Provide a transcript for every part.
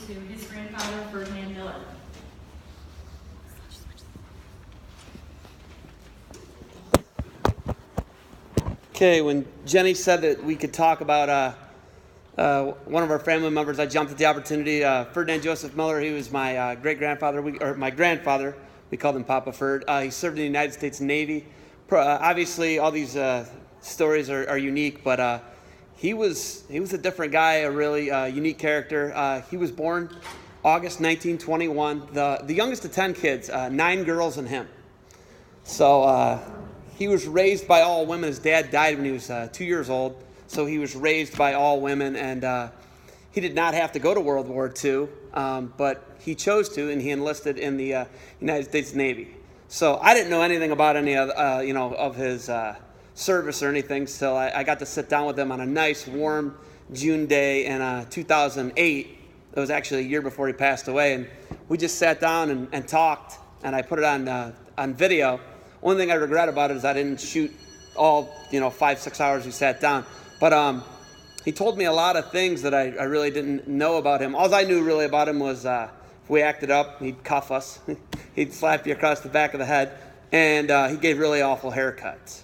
to his grandfather, Ferdinand Miller. Okay, when Jenny said that we could talk about one of our family members, I jumped at the opportunity. Ferdinand Joseph Miller, he was my great-grandfather, or my grandfather. We called him Papa Ferd. He served in the United States Navy. Obviously, all these stories are unique, but he was a different guy, a really unique character. He was born August 1921, the youngest of 10 kids, 9 girls and him. So he was raised by all women. His dad died when he was 2 years old, so he was raised by all women, and he did not have to go to World War II, but he chose to, and he enlisted in the United States Navy. So I didn't know anything about any of of his service or anything, so I got to sit down with him on a nice, warm June day in 2008. It was actually a year before he passed away, and we just sat down and talked, and I put it on video. One thing I regret about it is I didn't shoot all 5-6 hours we sat down, but he told me a lot of things that I really didn't know about him. All I knew really about him was if we acted up, he'd cuff us, he'd slap you across the back of the head, and he gave really awful haircuts.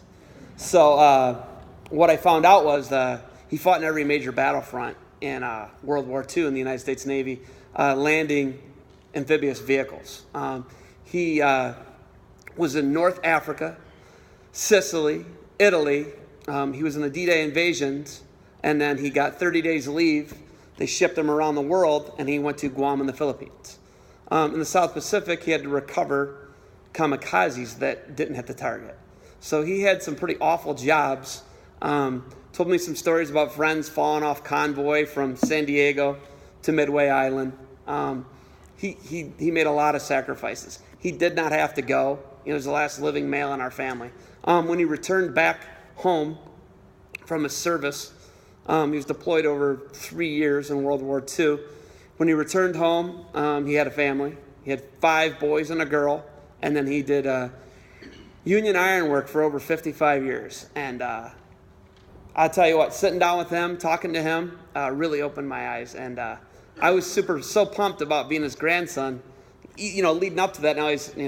So what I found out was he fought in every major battlefront in World War II in the United States Navy, landing amphibious vehicles. He was in North Africa, Sicily, Italy. He was in the D-Day invasions, and then he got 30 days leave. They shipped him around the world, and he went to Guam in the Philippines. In the South Pacific, he had to recover kamikazes that didn't hit the target. So he had some pretty awful jobs. Told me some stories about friends falling off convoy from San Diego to Midway Island. He made a lot of sacrifices. He did not have to go. He was the last living male in our family. When he returned back home from his service, he was deployed over 3 years in World War II. When he returned home, he had a family. He had 5 boys and a girl, and then he did union iron work for over 55 years. And I'll tell you what, sitting down with him, talking to him, really opened my eyes. And I was so pumped about being his grandson. Leading up to that, now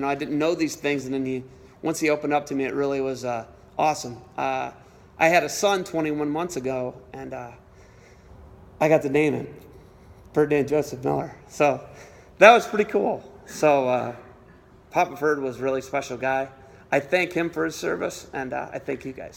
I didn't know these things, and then once he opened up to me, it really was awesome. I had a son 21 months ago, and I got to name him Ferdinand Joseph Miller. So that was pretty cool. So Papa Ferd was a really special guy. I thank him for his service, and I thank you guys.